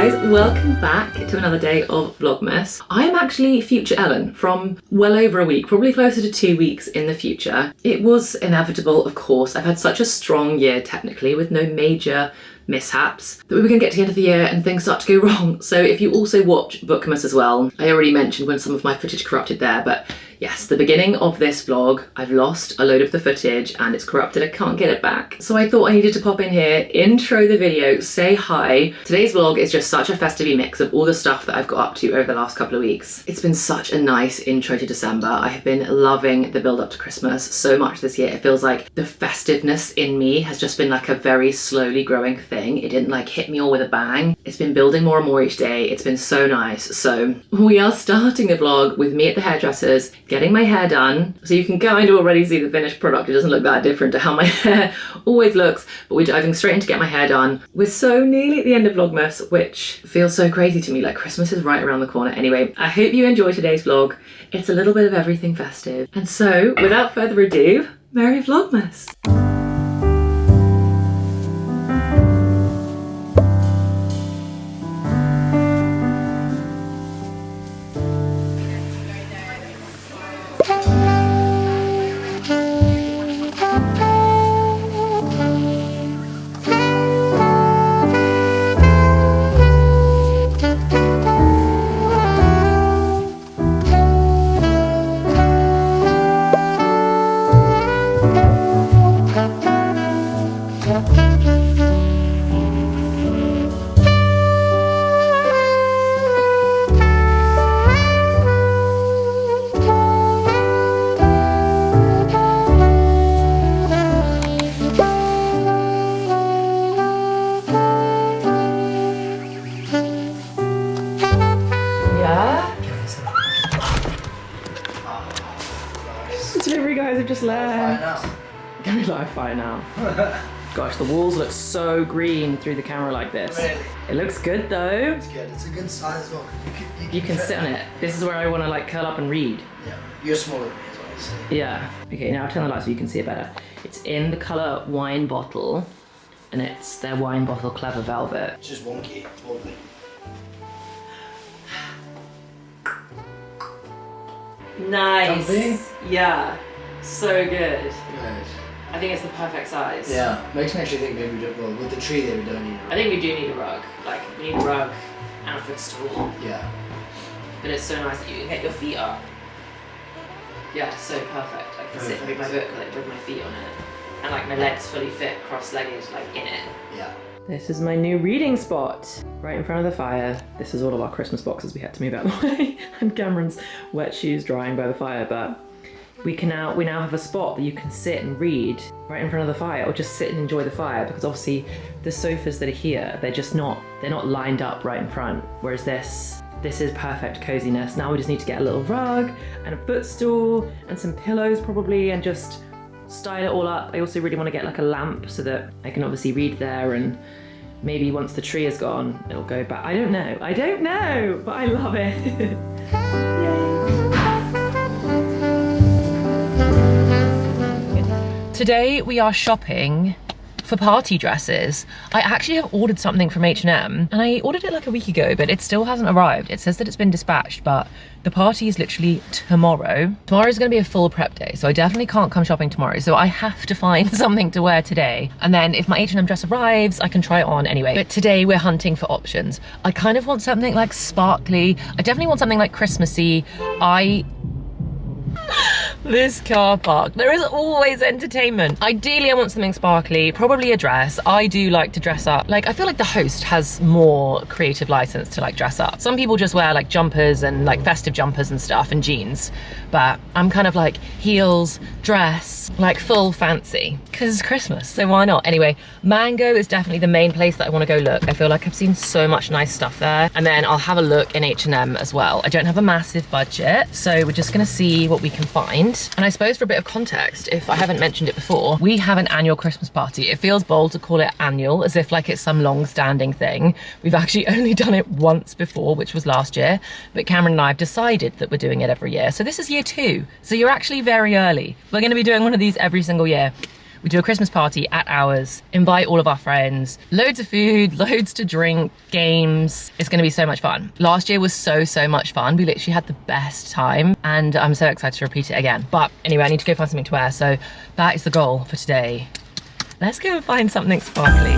guys, welcome back to another day of Vlogmas. I am actually future Ellen from well over a week, probably closer to 2 weeks in the future. It was inevitable, of course. I've had such a strong year technically with no major mishaps that we were going to get to the end of the year and things start to go wrong. So if you also watch Vlogmas as well, I already mentioned when some of my footage corrupted there, but yes, the beginning of this vlog, I've lost a load of the footage and it's corrupted, I can't get it back. So I thought I needed to pop in here, intro the video, say hi. Today's vlog is just such a festive mix of all the stuff that I've got up to over the last couple of weeks. It's been such a nice intro to December. I have been loving the build up to Christmas so much this year. It feels like the festiveness in me has just been like a very slowly growing thing. It didn't like hit me all with a bang. It's been building more and more each day. It's been so nice. So we are starting the vlog with me at the hairdresser's, getting my hair done. So you can kind of already see the finished product. It doesn't look that different to how my hair always looks, but we're diving straight in to get my hair done. We're so nearly at the end of Vlogmas, which feels so crazy to me. Like Christmas is right around the corner. Anyway, I hope you enjoy today's vlog. It's a little bit of everything festive. And so without further ado, Merry Vlogmas. Guys have just left. Give me Wi-Fi now. Gosh, the walls look so green through the camera like this. Really? It looks good though. It's good. It's a good size as well. You can sit on it. This is where I want to like curl up and read. Yeah, you're smaller than me as well. So. Yeah. Okay, now I'll turn the light so you can see it better. It's in the colour wine bottle, and it's their wine bottle Clever Velvet. It's just wonky. It's wobbly. Nice. Comfy? Yeah. So good. Good. I think it's the perfect size. Yeah. Makes me actually think maybe we don't, well, with the tree there we don't need a rug. I think we do need a rug. Like, we need a rug and a footstool. Yeah. But it's so nice that you can get your feet up. Yeah, so perfect. I can sit and read my book like with my feet on it. And like my legs fully fit, cross-legged, like in it. Yeah. This is my new reading spot, right in front of the fire. This is all of our Christmas boxes we had to move out of the way, and Cameron's wet shoes drying by the fire, but we now have a spot that you can sit and read right in front of the fire, or just sit and enjoy the fire, because obviously the sofas that are here, they're not lined up right in front, whereas this is perfect coziness. Now we just need to get a little rug and a footstool and some pillows probably, and just style it all up. I also really want to get like a lamp so that I can obviously read there, and maybe once the tree is gone, it'll go back. I don't know, but I love it. Yay. Today we are shopping for party dresses. I actually have ordered something from H&M, and I ordered it like a week ago, but it still hasn't arrived. It says that it's been dispatched, but the party is literally tomorrow. Tomorrow is gonna be a full prep day, so I definitely can't come shopping tomorrow. So I have to find something to wear today. And then if my H&M dress arrives, I can try it on anyway. But today we're hunting for options. I kind of want something like sparkly. I definitely want something like Christmassy. This car park, there is always entertainment. Ideally I want something sparkly, probably a dress. I do like to dress up. Like, I feel like the host has more creative license to like dress up. Some people just wear like jumpers and like festive jumpers and stuff and jeans, but I'm kind of like heels, dress, like full fancy, because it's Christmas, so why not? Anyway, Mango is definitely the main place that I want to go look. I feel like I've seen so much nice stuff there, and then I'll have a look in H&M as well. I don't have a massive budget, so we're just gonna see what we can find. And I suppose for a bit of context, if I haven't mentioned it before, we have an annual Christmas party. It feels bold to call it annual, as if like it's some long-standing thing. We've actually only done it once before, which was last year, but Cameron and I have decided that we're doing it every year. So this is year 2, so you're actually very early. We're gonna be doing one of these every single year. We do a Christmas party at ours, invite all of our friends, loads of food, loads to drink, games. It's gonna be so much fun. Last year was so much fun. We literally had the best time and I'm so excited to repeat it again. But anyway, I need to go find something to wear. So that is the goal for today. Let's go and find something sparkly.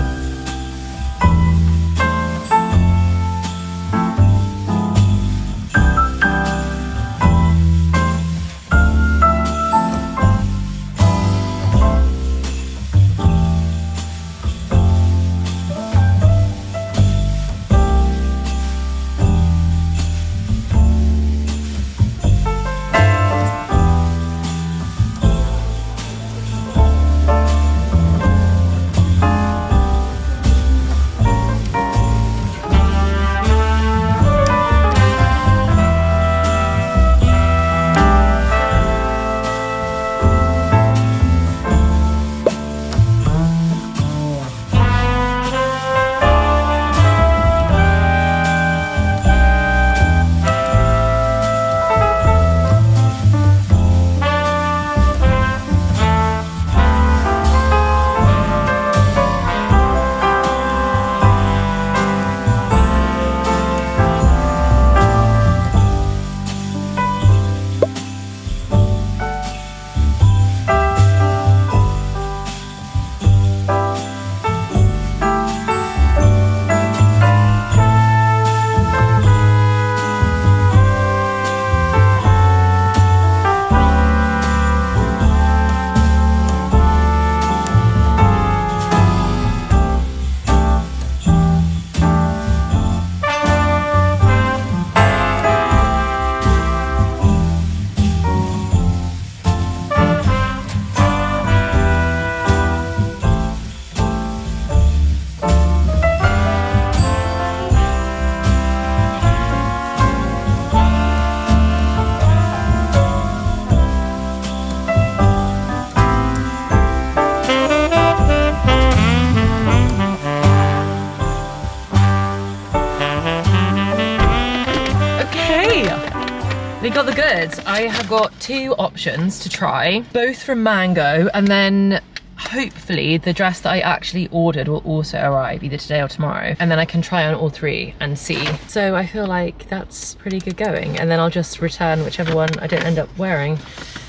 We got the goods. I have got 2 options to try, both from Mango, and then hopefully the dress that I actually ordered will also arrive either today or tomorrow, and then I can try on all 3 and see. So I feel like that's pretty good going, and then I'll just return whichever one I don't end up wearing.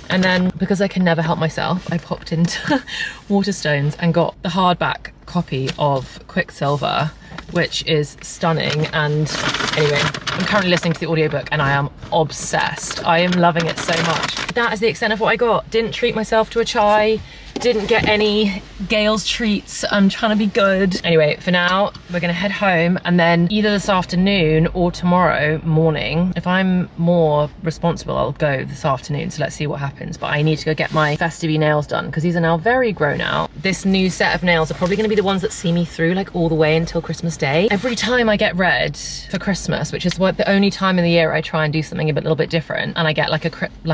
And then, because I can never help myself, I popped into Waterstones and got the hardback copy of Quicksilver, which is stunning. And anyway, I'm currently listening to the audiobook and I am obsessed. I am loving it so much. That is the extent of what I got. Didn't treat myself to a chai, didn't get any Gale's treats. I'm trying to be good. Anyway, for now, we're gonna head home, and then either this afternoon or tomorrow morning, if I'm more responsible, I'll go this afternoon. So let's see what happens. But I need to go get my festive nails done because these are now very grown out. This new set of nails are probably gonna be the ones that see me through like all the way until Christmas Day. Every time I get red for Christmas, which is the only time in the year I try and do something a little bit different, and I get like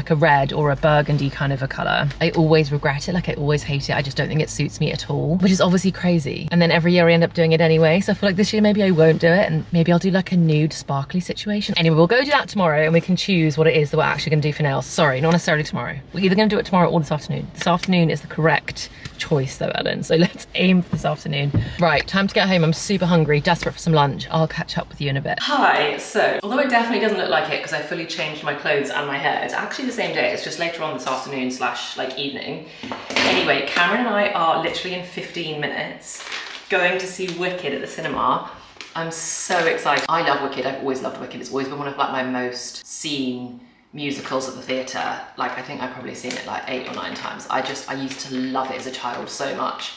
a red or a burgundy kind of a color, I always regret it. Like I always hate it. I just don't think it suits me at all, which is obviously crazy. And then every year I end up doing it anyway. So I feel like this year maybe I won't do it, and maybe I'll do like a nude sparkly situation. Anyway, we'll go do that tomorrow and we can choose what it is that we're actually gonna do for nails. Sorry, not necessarily tomorrow. We're either gonna do it tomorrow or this afternoon. This afternoon is the correct choice though, Ellen. So let's aim for this afternoon. Right, time to get home. I'm super hungry, desperate for some lunch. I'll catch up with you in a bit. Hi, so although it definitely doesn't look like it because I fully changed my clothes and my hair, it's actually the same day. It's just later on this afternoon slash like evening. Anyway, Cameron and I are literally in 15 minutes going to see Wicked at the cinema. I'm so excited. I love Wicked. I've always loved Wicked. It's always been one of like my most seen musicals at the theatre. Like I think I've probably seen it like 8 or 9 times. I used to love it as a child so much.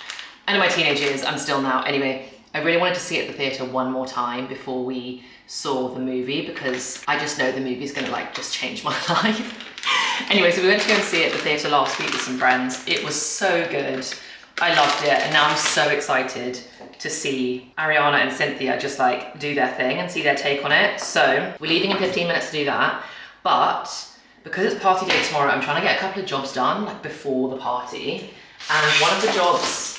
And in my teenage years, I'm still now. Anyway, I really wanted to see it at the theatre one more time before we saw the movie because I just know the movie's gonna like just change my life. Anyway, so we went to go and see it at the theatre last week with some friends. It was so good. I loved it, and now I'm so excited to see Ariana and Cynthia just like do their thing and see their take on it. So we're leaving in 15 minutes to do that, but because it's party day tomorrow, I'm trying to get a couple of jobs done like before the party. And one of the jobs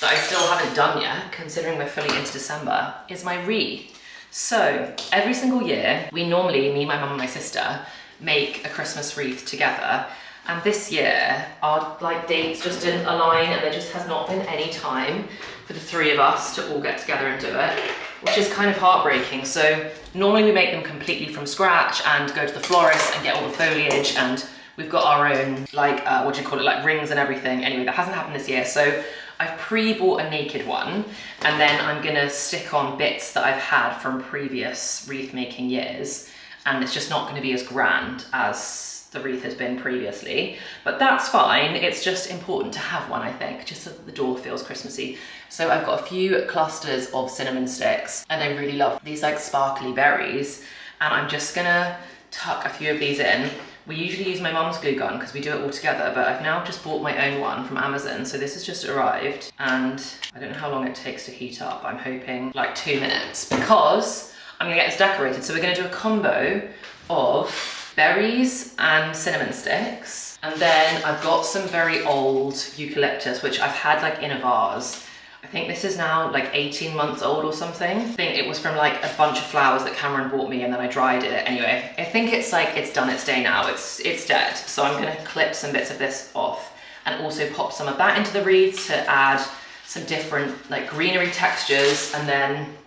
that I still haven't done yet, considering we're fully into December, is my wreath. So every single year, we normally, me, my mum and my sister, make a Christmas wreath together. And this year, our like dates just didn't align and there just has not been any time for the three of us to all get together and do it, which is kind of heartbreaking. So normally we make them completely from scratch and go to the florist and get all the foliage, and we've got our own like, what do you call it, like rings and everything. Anyway, that hasn't happened this year. So I've pre-bought a naked one, and then I'm gonna stick on bits that I've had from previous wreath making years, and it's just not gonna be as grand as the wreath has been previously, but that's fine. It's just important to have one, I think, just so that the door feels Christmassy. So I've got a few clusters of cinnamon sticks, and I really love these like sparkly berries, and I'm just gonna tuck a few of these in. We usually use my mum's glue gun because we do it all together, but I've now just bought my own one from Amazon. So this has just arrived, and I don't know how long it takes to heat up. I'm hoping like 2 minutes, because I'm gonna get this decorated. So we're gonna do a combo of berries and cinnamon sticks. And then I've got some very old eucalyptus, which I've had like in a vase. I think this is now like 18 months old or something. I think it was from like a bunch of flowers that Cameron bought me, and then I dried it. Anyway, I think it's like, it's done its day now. It's dead. So I'm gonna clip some bits of this off and also pop some of that into the wreaths to add some different like greenery textures. And then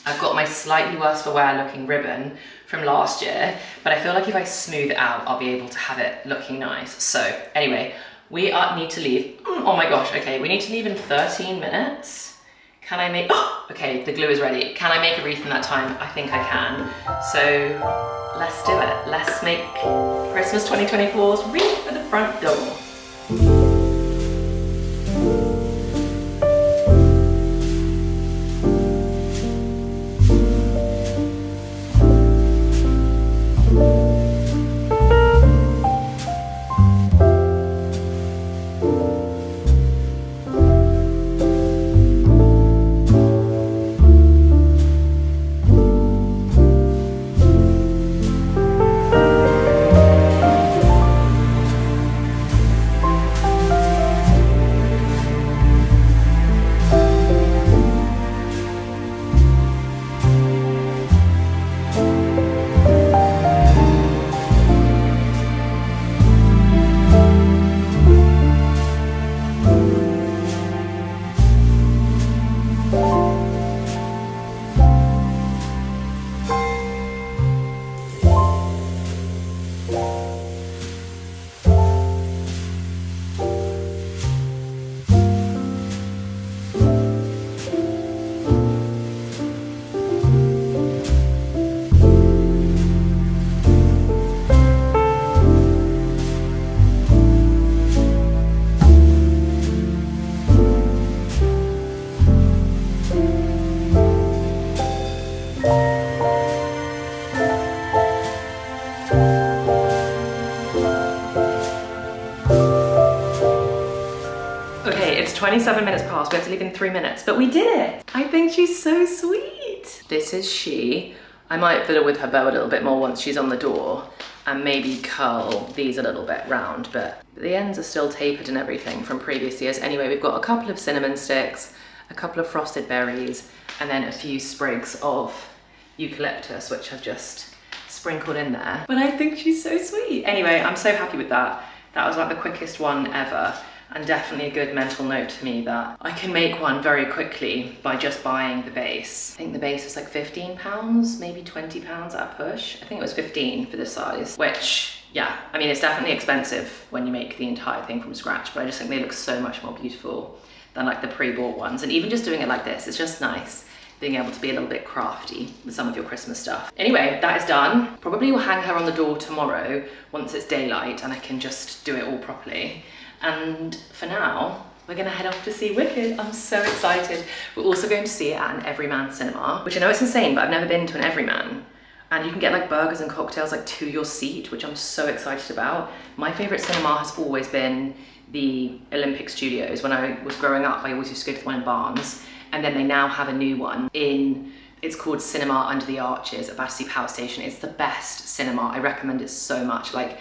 I've got my slightly worse for wear looking ribbon from last year, but I feel like if I smooth it out, I'll be able to have it looking nice. So anyway, we need to leave. Oh my gosh, okay, we need to leave in 13 minutes. Can I make, oh, okay, the glue is ready. Can I make a wreath in that time? I think I can. So let's do it. Let's make Christmas 2024's wreath for the front door. Okay, it's 27 minutes past. We have to leave in 3 minutes, but we did it. I think she's so sweet. This is she. I might fiddle with her bow a little bit more once she's on the door, and maybe curl these a little bit round, but the ends are still tapered and everything from previous years. Anyway, we've got a couple of cinnamon sticks, a couple of frosted berries, and then a few sprigs of eucalyptus, which I've just sprinkled in there. But I think she's so sweet. Anyway, I'm so happy with that. That was like the quickest one ever. And definitely a good mental note to me that I can make one very quickly by just buying the base. I think the base was like £15, maybe £20 at a push. I think it was 15 for this size, which, yeah, I mean, it's definitely expensive when you make the entire thing from scratch, but I just think they look so much more beautiful than like the pre-bought ones. And even just doing it like this, it's just nice being able to be a little bit crafty with some of your Christmas stuff. Anyway, that is done. Probably will hang her on the door tomorrow once it's daylight and I can just do it all properly. And for now, we're gonna head off to see Wicked. I'm so excited. We're also going to see it at an Everyman cinema, which I know it's insane, but I've never been to an Everyman. And you can get like burgers and cocktails like to your seat, which I'm so excited about. My favorite cinema has always been the Olympic Studios. When I was growing up, I always used to go to the one in Barnes, and then they now have a new one it's called Cinema Under the Arches at Battersea Power Station. It's the best cinema. I recommend it so much. Like,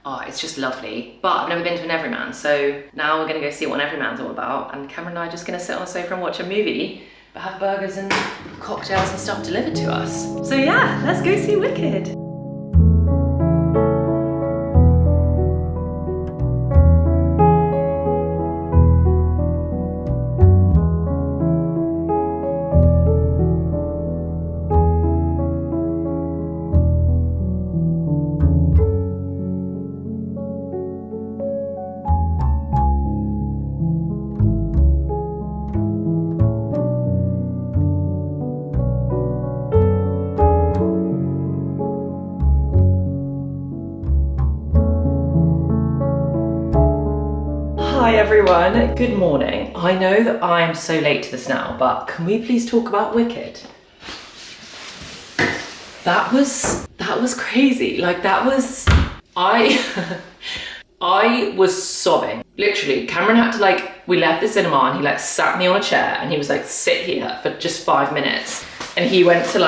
oh, it's just lovely. But I've never been to an Everyman, so now we're gonna go see what an Everyman's all about, and Cameron and I are just gonna sit on the sofa and watch a movie, but have burgers and cocktails and stuff delivered to us. So yeah, let's go see Wicked. everyone, good morning. I know that I'm so late to this now, but can we please talk about Wicked? That was crazy. Like I was sobbing. Literally, Cameron had to we left the cinema and he sat me on a chair and he was sit here for just 5 minutes. And he went to the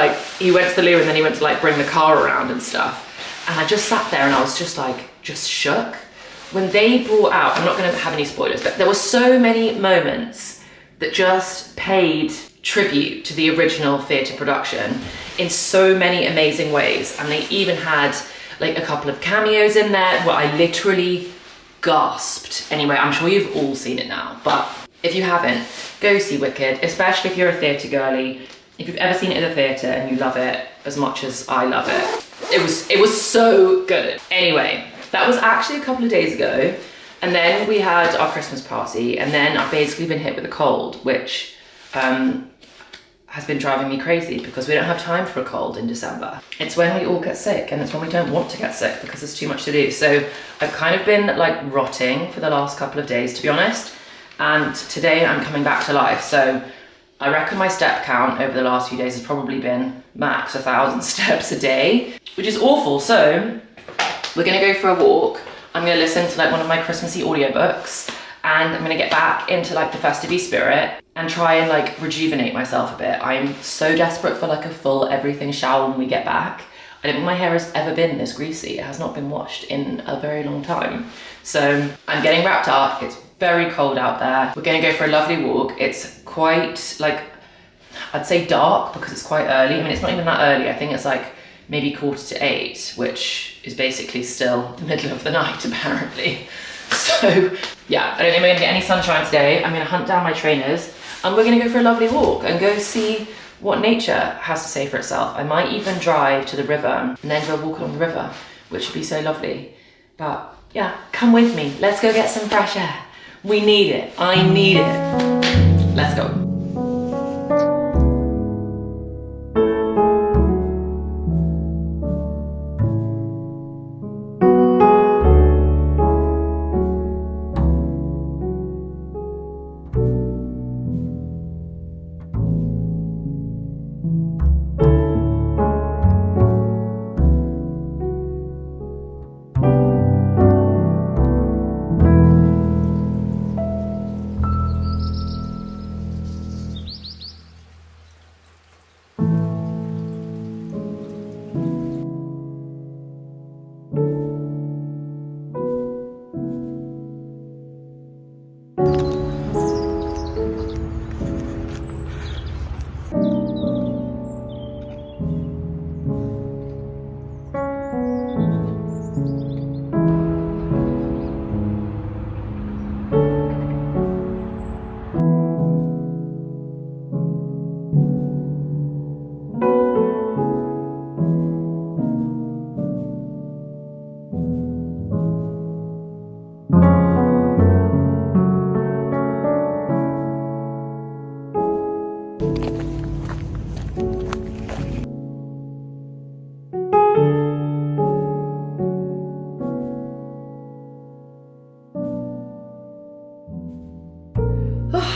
loo and then he went to bring the car around and stuff. And I just sat there and I was just shook. When they brought out, I'm not gonna have any spoilers, but there were so many moments that just paid tribute to the original theatre production in so many amazing ways. And they even had a couple of cameos in there where I literally gasped. Anyway, I'm sure you've all seen it now, but if you haven't, go see Wicked, especially if you're a theatre girly. If you've ever seen it at the theatre and you love it as much as I love it. It was so good. Anyway, that was actually a couple of days ago. And then we had our Christmas party and then I've basically been hit with a cold, which has been driving me crazy because we don't have time for a cold in December. It's when we all get sick and it's when we don't want to get sick because there's too much to do. So I've kind of been rotting for the last couple of days, to be honest. And today I'm coming back to life. So I reckon my step count over the last few days has probably been max 1,000 steps a day, which is awful. So we're gonna go for a walk. I'm gonna listen to one of my Christmassy audiobooks and I'm gonna get back into the festive spirit and try and rejuvenate myself a bit. I'm so desperate for a full everything shower when we get back. I don't think my hair has ever been this greasy. It has not been washed in a very long time. So I'm getting wrapped up. It's very cold out there. We're gonna go for a lovely walk. It's quite I'd say dark because it's quite early. I mean, it's not even that early. I think it's maybe 7:45, which is basically still the middle of the night apparently. So yeah, I don't think we're gonna get any sunshine today. I'm gonna hunt down my trainers and we're gonna go for a lovely walk and go see what nature has to say for itself. I might even drive to the river and then go walk along the river, which would be so lovely. But yeah, come with me. Let's go get some fresh air. We need it. I need it. Let's go.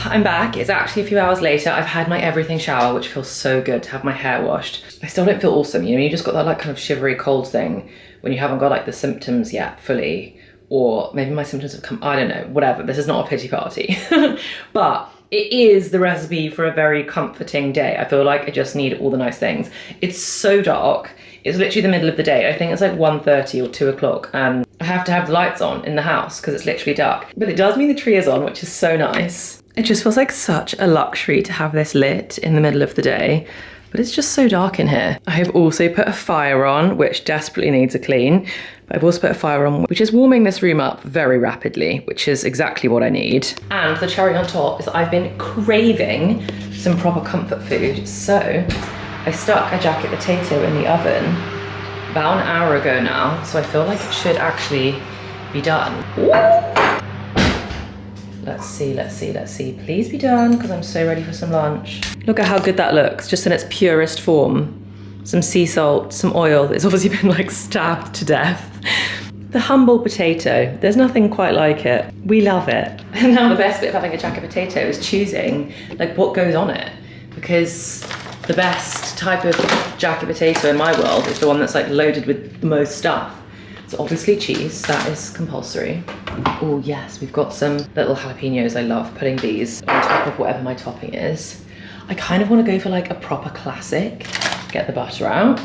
I'm back. It's actually a few hours later. I've had my everything shower, which feels so good to have my hair washed. I still don't feel awesome. You just got that kind of shivery cold thing when you haven't got the symptoms yet fully, or maybe my symptoms have come, I don't know, whatever. This is not a pity party. But it is the recipe for a very comforting day. I feel like I just need all the nice things. It's so dark. It's literally the middle of the day. I think it's 1:30 or 2 o'clock. And I have to have the lights on in the house because it's literally dark. But it does mean the tree is on, which is so nice. It just feels like such a luxury to have this lit in the middle of the day. But it's just so dark in here. I have also put a fire on, which desperately needs a clean. But I've also put a fire on, which is warming this room up very rapidly, which is exactly what I need. And the cherry on top is that I've been craving some proper comfort food. So I stuck a jacket potato in the oven about an hour ago now. So I feel like it should actually be done. Let's see. Please be done, because I'm so ready for some lunch. Look at how good that looks, just in its purest form. Some sea salt, some oil. It's obviously been stabbed to death. The humble potato. There's nothing quite like it. We love it. And now the best bit of having a jacket potato is choosing like what goes on it, because the best type of jacket potato in my world is the one that's like loaded with the most stuff. So obviously cheese, that is compulsory. Oh yes, we've got some little jalapenos. I love putting these on top of whatever my topping is. I kind of want to go for like a proper classic. Get the butter out.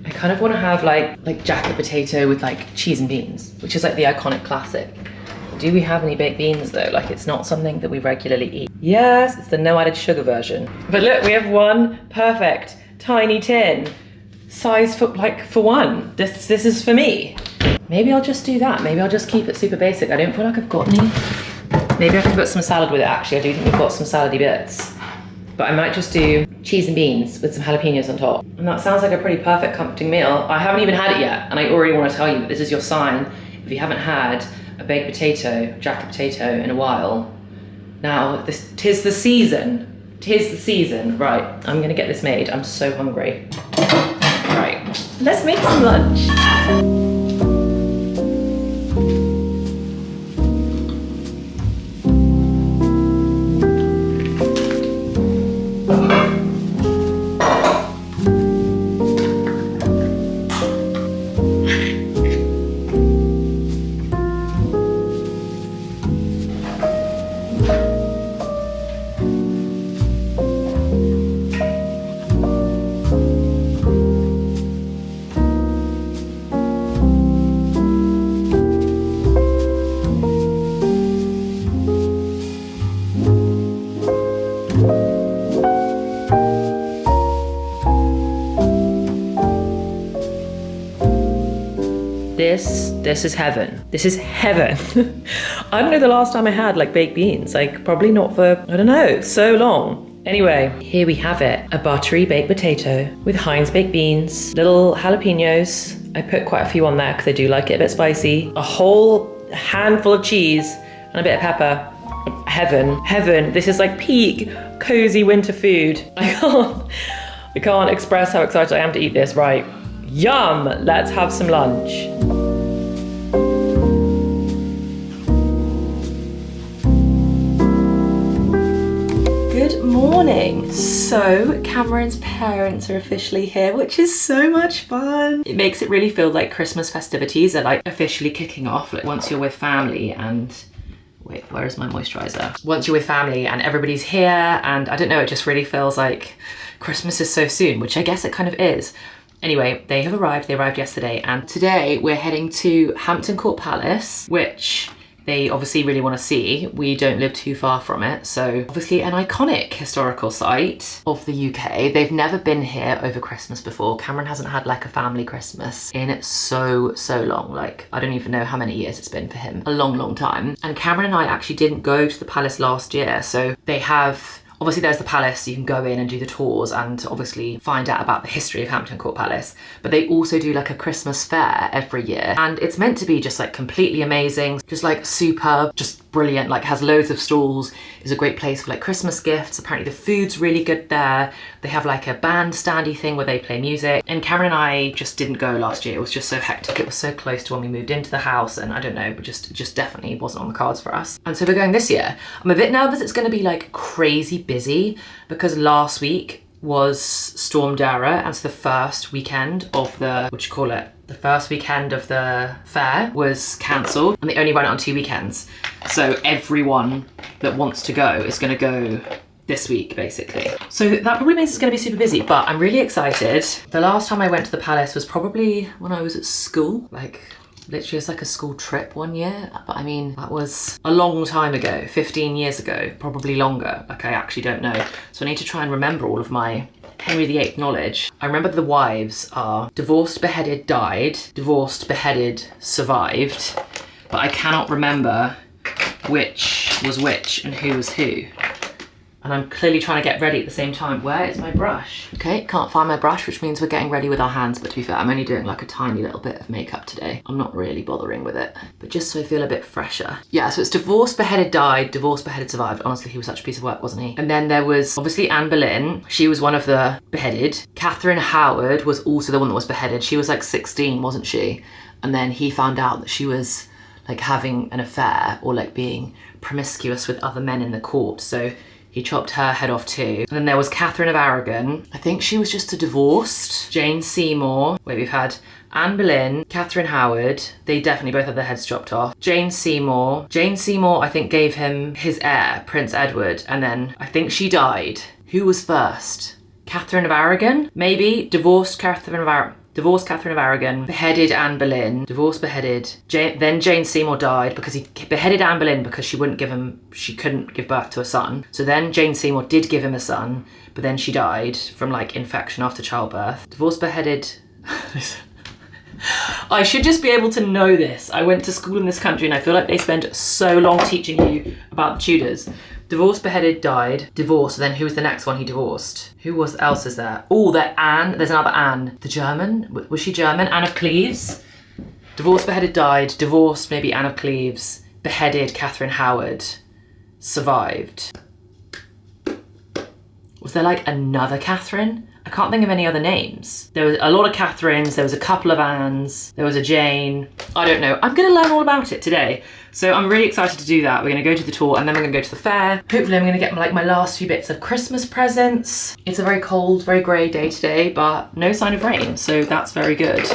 I kind of want to have like jacket potato with like cheese and beans, which is like the iconic classic. Do we have any baked beans though? Like it's not something that we regularly eat. Yes, it's the no added sugar version. But look, we have one perfect tiny tin. Size for one. This is for me. Maybe I'll just do that. Maybe I'll just keep it super basic. I don't feel like I've got any. Maybe I can put some salad with it actually. I do think we've got some salady bits. But I might just do cheese and beans with some jalapenos on top. And that sounds like a pretty perfect comforting meal. I haven't even had it yet, and I already want to tell you that this is your sign. If you haven't had a baked potato, jacket potato in a while, now tis the season. Tis the season. Right, I'm gonna get this made. I'm so hungry. Right, let's make some lunch. This is heaven. This is heaven. I don't know the last time I had like baked beans, like probably not for, I don't know, so long. Anyway, here we have it. A buttery baked potato with Heinz baked beans, little jalapenos. I put quite a few on there because I do like it a bit spicy. A whole handful of cheese and a bit of pepper. Heaven, heaven. This is like peak cozy winter food. I can't express how excited I am to eat this. Right, yum, let's have some lunch. Good morning. So Cameron's parents are officially here, which is so much fun. It makes it really feel like Christmas festivities are like officially kicking off. Like once you're with family and, wait, where is my moisturizer? Once you're with family and everybody's here, and I don't know, it just really feels like Christmas is so soon, which I guess it kind of is. Anyway, they have arrived. They arrived yesterday, and today we're heading to Hampton Court Palace, which they obviously really want to see. We don't live too far from it, so obviously an iconic historical site of the UK. They've never been here over Christmas before. Cameron hasn't had like a family Christmas in so long. Like, I don't even know how many years it's been for him. A long time. And Cameron and I actually didn't go to the palace last year, so they have, obviously there's the palace, you can go in and do the tours and obviously find out about the history of Hampton Court Palace, but they also do like a Christmas fair every year, and it's meant to be just like completely amazing, just like superb, just brilliant, like has loads of stalls, is a great place for like Christmas gifts. Apparently the food's really good there. They have like a bandstandy thing where they play music, and Cameron and I just didn't go last year. It was just so hectic. It was so close to when we moved into the house, and I don't know, but just definitely wasn't on the cards for us. And so we're going this year. I'm a bit nervous it's going to be like crazy busy, because last week was Storm Dara, and so the first weekend of the, what do you call it? The first weekend of the fair was cancelled, and they only run it on 2 weekends. So everyone that wants to go is going to go this week, basically. So that probably means it's going to be super busy, but I'm really excited. The last time I went to the palace was probably when I was at school, like literally it's like a school trip one year, but I mean, that was a long time ago, 15 years ago, probably longer. Like, I actually don't know. So I need to try and remember all of my Henry VIII knowledge. I remember the wives are divorced, beheaded, died, divorced, beheaded, survived, but I cannot remember which was which and who was who. And I'm clearly trying to get ready at the same time. Where is my brush? Okay, can't find my brush, which means we're getting ready with our hands, but to be fair, I'm only doing like a tiny little bit of makeup today. I'm not really bothering with it, but just so I feel a bit fresher. Yeah, so it's divorced, beheaded, died, divorced, beheaded, survived. Honestly, he was such a piece of work, wasn't he? And then there was obviously Anne Boleyn. She was one of the beheaded. Catherine Howard was also the one that was beheaded. She was like 16, wasn't she? and then he found out that she was like having an affair or like being promiscuous with other men in the court, so he chopped her head off too. And then there was Catherine of Aragon. I think she was just a divorced. Jane Seymour. Wait, we've had Anne Boleyn, Catherine Howard. They definitely both had their heads chopped off. Jane Seymour. Jane Seymour, I think, gave him his heir, Prince Edward, and then I think she died. Who was first? Catherine of Aragon? Maybe. Divorced Catherine of Aragon, beheaded Anne Boleyn, divorced, beheaded. Then Jane Seymour died because he beheaded Anne Boleyn because she couldn't give birth to a son. So then Jane Seymour did give him a son, but then she died from like infection after childbirth. Divorced, beheaded. I should just be able to know this. I went to school in this country and I feel like they spend so long teaching you about the Tudors. Divorced, beheaded, died. Divorced, then who was the next one he divorced? Who else is there? Oh, Anne, there's another Anne. The German? Was she German? Anne of Cleves? Divorced, beheaded, died. Divorced, maybe Anne of Cleves. Beheaded, Catherine Howard. Survived. Was there like another Catherine? I can't think of any other names. There was a lot of Catherines, there was a couple of Annes, there was a Jane. I don't know. I'm gonna learn all about it today. So I'm really excited to do that. We're gonna go to the tour and then we're gonna go to the fair. Hopefully I'm gonna get like my last few bits of Christmas presents. It's a very cold, very grey day today, but no sign of rain, so that's very good.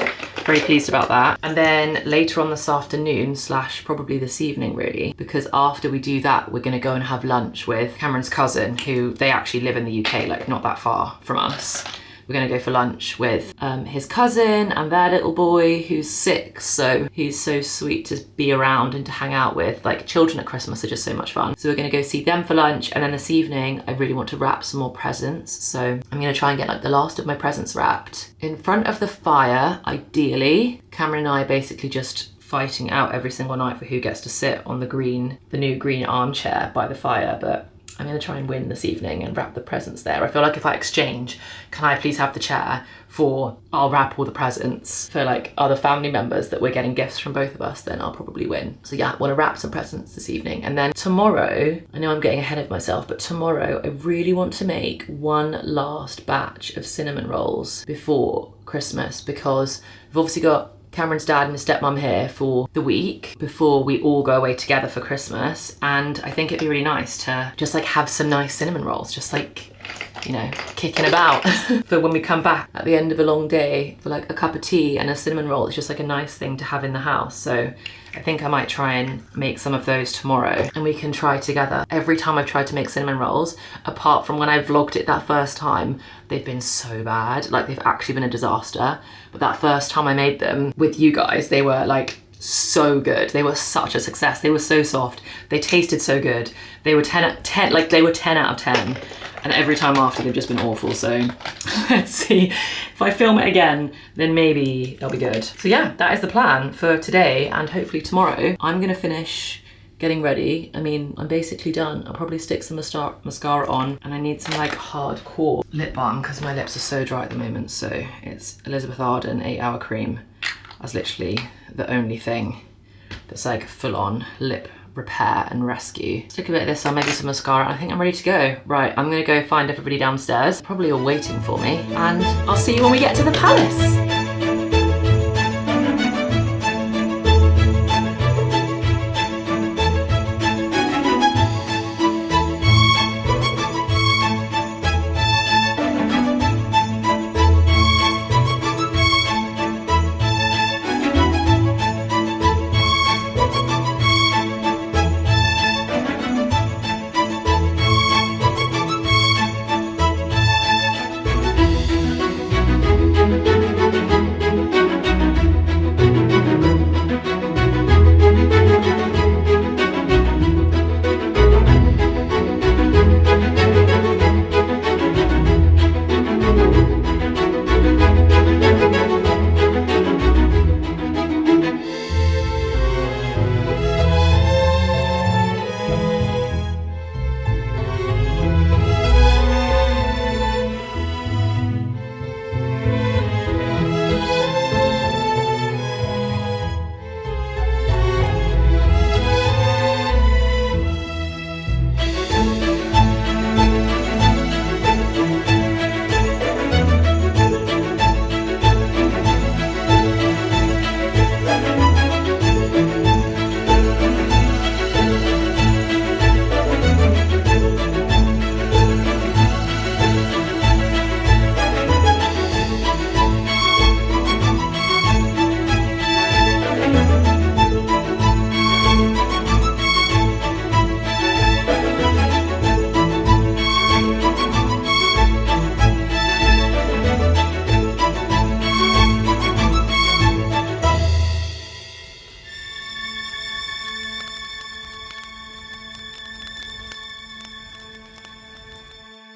Very pleased about that. And then later on this afternoon, / probably this evening really, because after we do that, we're gonna go and have lunch with Cameron's cousin, who they actually live in the UK, like not that far from us. We're gonna go for lunch with his cousin and their little boy who's 6, so he's so sweet to be around and to hang out with. Like, children at Christmas are just so much fun. So we're gonna go see them for lunch, and then this evening I really want to wrap some more presents, so I'm gonna try and get like the last of my presents wrapped. In front of the fire, ideally. Cameron and I basically just fighting out every single night for who gets to sit on the new green armchair by the fire, but I'm gonna try and win this evening and wrap the presents there. I feel like if I exchange, can I please have the chair for, I'll wrap all the presents for like other family members that we're getting gifts from both of us, then I'll probably win. So yeah, I wanna wrap some presents this evening. And then tomorrow, I know I'm getting ahead of myself, but tomorrow I really want to make one last batch of cinnamon rolls before Christmas, because we've obviously got Cameron's dad and his stepmom here for the week before we all go away together for Christmas, and I think it'd be really nice to just like have some nice cinnamon rolls, just like, you know, kicking about for when we come back at the end of a long day for like a cup of tea and a cinnamon roll. It's just like a nice thing to have in the house. So I think I might try and make some of those tomorrow and we can try together. Every time I've tried to make cinnamon rolls, apart from when I vlogged it that first time, they've been so bad. Like, they've actually been a disaster. But that first time I made them with you guys, they were like so good. They were such a success. They were so soft. They tasted so good. They were 10 out of 10. And every time after they've just been awful. So let's see, if I film it again, then maybe they'll be good. So yeah, that is the plan for today, and hopefully tomorrow I'm gonna finish getting ready. I mean, I'm basically done. I'll probably stick some mascara on, and I need some like hardcore lip balm because my lips are so dry at the moment. So it's Elizabeth Arden 8-Hour Cream. That's literally the only thing that's like full on lip repair and rescue. Stick a bit of this on, maybe some mascara, and I think I'm ready to go. Right, I'm gonna go find everybody downstairs, probably all waiting for me, and I'll see you when we get to the palace.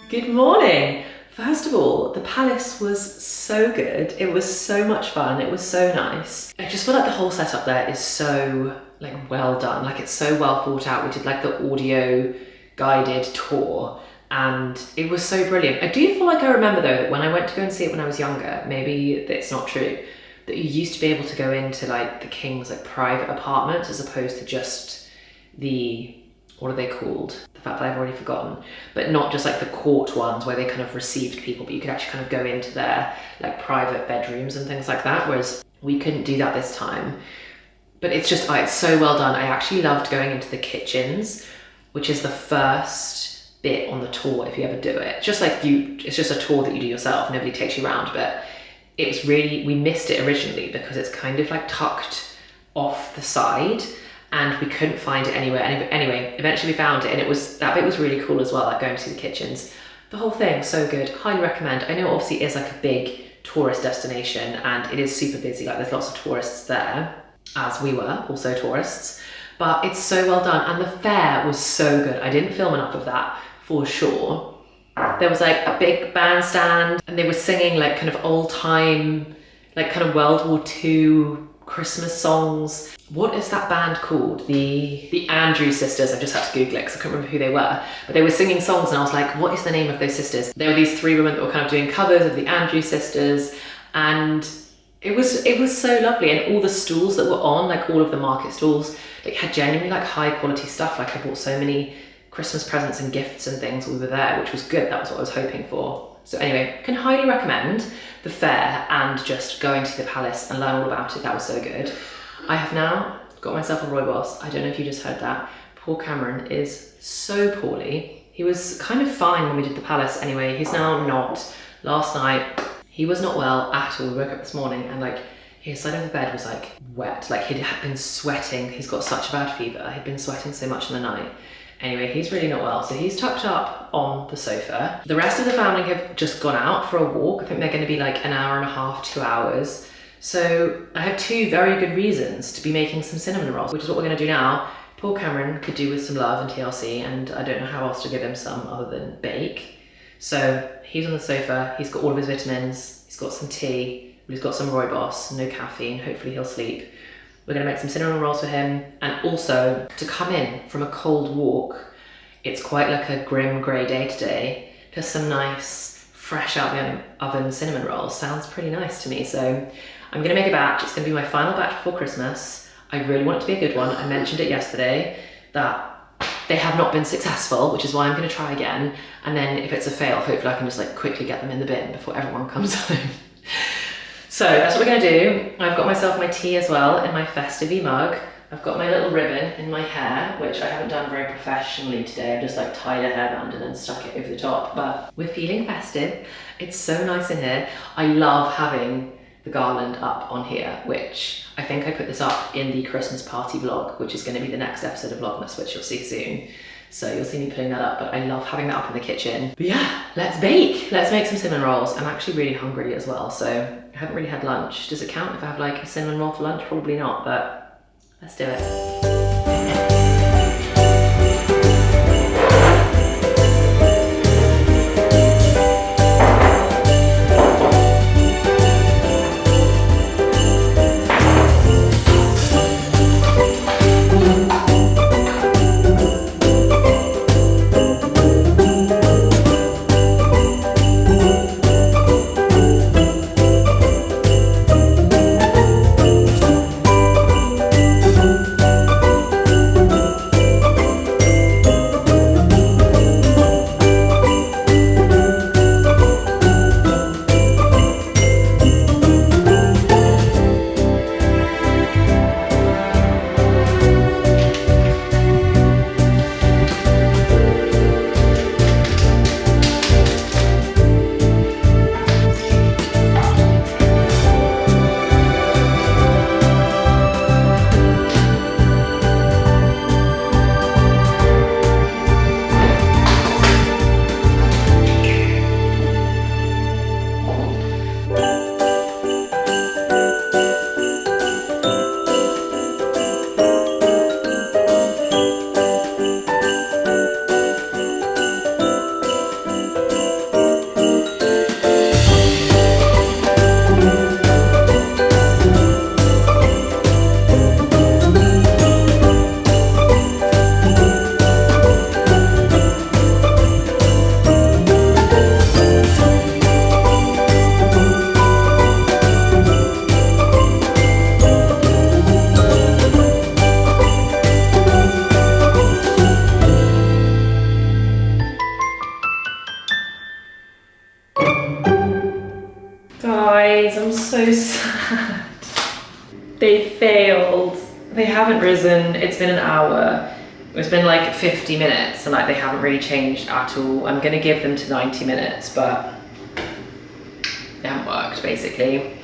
Good morning. First of all, the palace was so good. It was so much fun. It was so nice. I just feel like the whole setup there is so like well done. Like it's so well thought out. We did like the audio guided tour and it was so brilliant. I do feel like I remember though that when I went to go and see it when I was younger, maybe it's not true, that you used to be able to go into like the king's like private apartments as opposed to just the, what are they called? The fact that I've already forgotten, but not just like the court ones where they kind of received people, but you could actually kind of go into their like private bedrooms and things like that, whereas we couldn't do that this time. But it's just, it's so well done. I actually loved going into the kitchens, which is the first bit on the tour if you ever do it. Just like it's just a tour that you do yourself, nobody takes you around, but it was really, we missed it originally because it's kind of like tucked off the side and we couldn't find it anywhere. And anyway, eventually we found it and that bit was really cool as well, like going to see the kitchens. The whole thing, so good, highly recommend. I know obviously it is like a big tourist destination and it is super busy, like there's lots of tourists there, as we were also tourists, but it's so well done and the fare was so good. I didn't film enough of that for sure. There was like a big bandstand and they were singing like kind of old time, like kind of World War II Christmas songs. What is that band called? The Andrews Sisters. I just had to Google it because I couldn't remember who they were. But they were singing songs and I was like, what is the name of those sisters? There were these three women that were kind of doing covers of the Andrews Sisters and it was so lovely. And all the stalls that were on, like all of the market stalls, like had genuinely like high quality stuff. Like I bought so many Christmas presents and gifts and things while we were there, which was good. That was what I was hoping for. So anyway, can highly recommend the fair and just going to the palace and learn all about it. That was so good. I have now got myself a rooibos. I don't know if you just heard that. Poor Cameron is so poorly. He was kind of fine when we did the palace anyway. He's now not. Last night, he was not well at all. We woke up this morning and like his side of the bed was like wet. Like he'd been sweating. He's got such a bad fever. He'd been sweating so much in the night. Anyway, he's really not well, so he's tucked up on the sofa. The rest of the family have just gone out for a walk. I think they're going to be like an hour and a half, 2 hours. So I have two very good reasons to be making some cinnamon rolls, which is what we're going to do now. Poor Cameron could do with some love and TLC, and I don't know how else to give him some other than bake. So he's on the sofa, he's got all of his vitamins, he's got some tea, he's got some rooibos, no caffeine, hopefully he'll sleep. We're gonna make some cinnamon rolls for him, and also to come in from a cold walk, it's quite like a grim grey day today. Just some nice, fresh out the oven cinnamon rolls. Sounds pretty nice to me. So I'm gonna make a batch. It's gonna be my final batch before Christmas. I really want it to be a good one. I mentioned it yesterday that they have not been successful, which is why I'm gonna try again. And then if it's a fail, hopefully I can just like quickly get them in the bin before everyone comes home. So that's what we're gonna do. I've got myself my tea as well in my festive mug. I've got my little ribbon in my hair, which I haven't done very professionally today. I've just like tied a hairband and then stuck it over the top, but we're feeling festive. It's so nice in here. I love having the garland up on here, which I think I put this up in the Christmas party vlog, which is gonna be the next episode of Vlogmas, which you'll see soon. So you'll see me putting that up, but I love having that up in the kitchen. But yeah, let's bake. Let's make some cinnamon rolls. I'm actually really hungry as well, so I haven't really had lunch. Does it count if I have like a cinnamon roll for lunch? Probably not, but let's do it. guys, I'm so sad. They failed. They haven't risen. It's been an hour. It's been like 50 minutes and like they haven't really changed at all. I'm gonna give them to 90 minutes, but they haven't worked basically.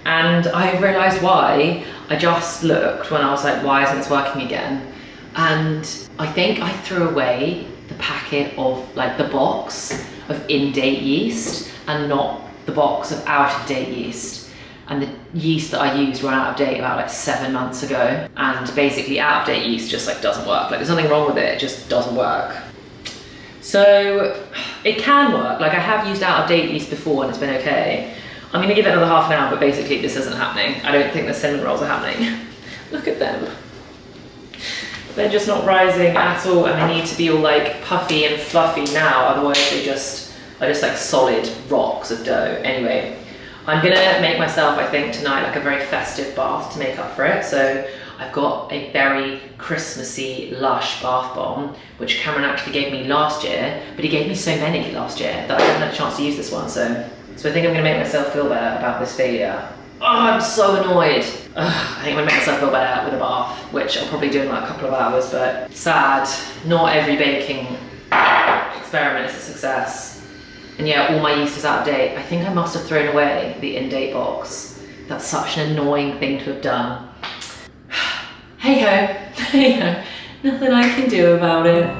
And I realized why. I just looked when I was like, why isn't this working again? And I think I threw away the packet of like the box of in-date yeast and not the box of out-of-date yeast. And the yeast that I used ran out of date about like 7 months ago. And basically out of date yeast just like doesn't work. Like there's nothing wrong with it, it just doesn't work. So it can work. Like I have used out of date yeast before and it's been okay. I'm gonna give it another half an hour, but basically this isn't happening. I don't think the cinnamon rolls are happening. Look at them. They're just not rising at all and they need to be all like puffy and fluffy now, otherwise they just are just like solid rocks of dough. Anyway, I'm gonna make myself, I think, tonight like a very festive bath to make up for it. So I've got a very Christmassy, lush bath bomb, which Cameron actually gave me last year, but he gave me so many last year that I haven't had a chance to use this one. So I think I'm gonna make myself feel better about this failure. Oh, I'm so annoyed. I think I'm gonna make myself feel better with a bath, which I'll probably do in like a couple of hours, but sad. Not every baking experiment is a success. And yeah, all my yeast is out of date. I think I must have thrown away the in-date box. That's such an annoying thing to have done. Hey ho, hey ho, nothing I can do about it.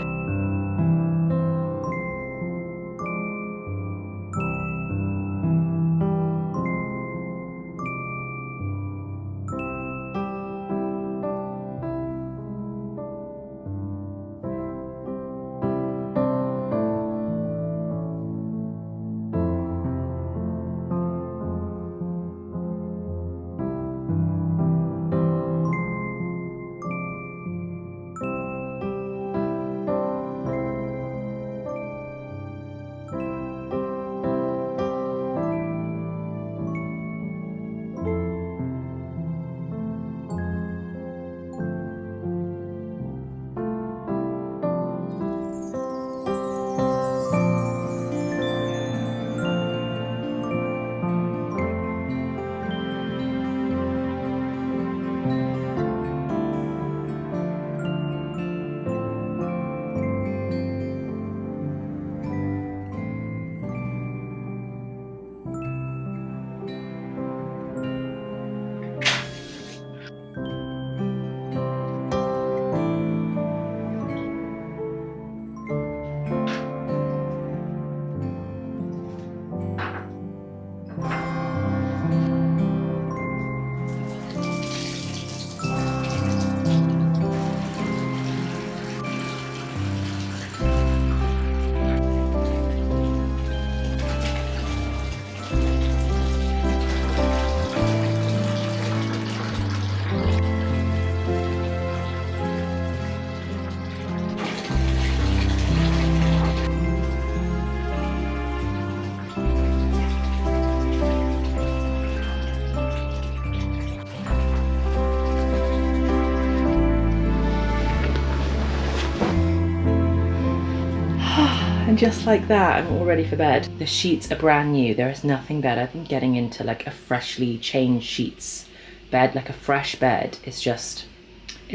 And just like that, I'm all ready for bed. The sheets are brand new. There is nothing better than getting into like a freshly changed sheets bed, like a fresh bed. It's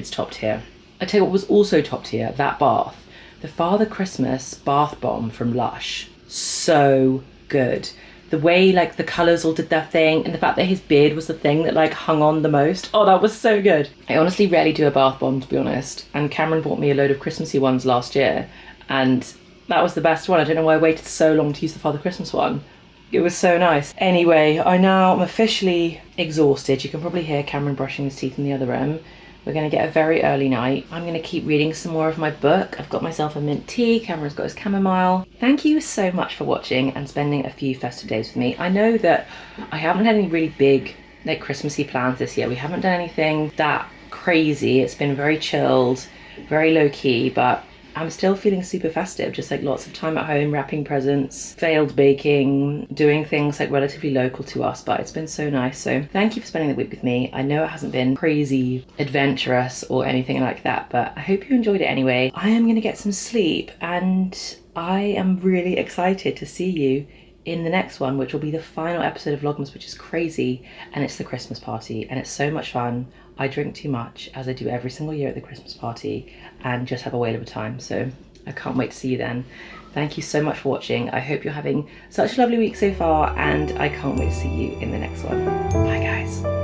top tier. I tell you what was also top tier, that bath. The Father Christmas bath bomb from Lush. So good. The way like the colours all did their thing and the fact that his beard was the thing that like hung on the most. Oh, that was so good. I honestly rarely do a bath bomb, to be honest. And Cameron bought me a load of Christmassy ones last year and that was the best one. I don't know why I waited so long to use the Father Christmas one. It was so nice. Anyway, I'm officially exhausted. You can probably hear Cameron brushing his teeth in the other room. We're gonna get a very early night. I'm gonna keep reading some more of my book. I've got myself a mint tea. Cameron's got his chamomile. Thank you so much for watching and spending a few festive days with me. I know that I haven't had any really big like Christmassy plans this year. We haven't done anything that crazy. It's been very chilled, very low key, but I'm still feeling super festive, just like lots of time at home, wrapping presents, failed baking, doing things like relatively local to us, but it's been so nice. So thank you for spending the week with me. I know it hasn't been crazy adventurous or anything like that, but I hope you enjoyed it anyway. I am gonna get some sleep and I am really excited to see you in the next one, which will be the final episode of Vlogmas, which is crazy, and it's the Christmas party, and it's so much fun. I drink too much, as I do every single year at the Christmas party, and just have a whale of a time, so I can't wait to see you then. Thank you so much for watching. I hope you're having such a lovely week so far, and I can't wait to see you in the next one. Bye guys.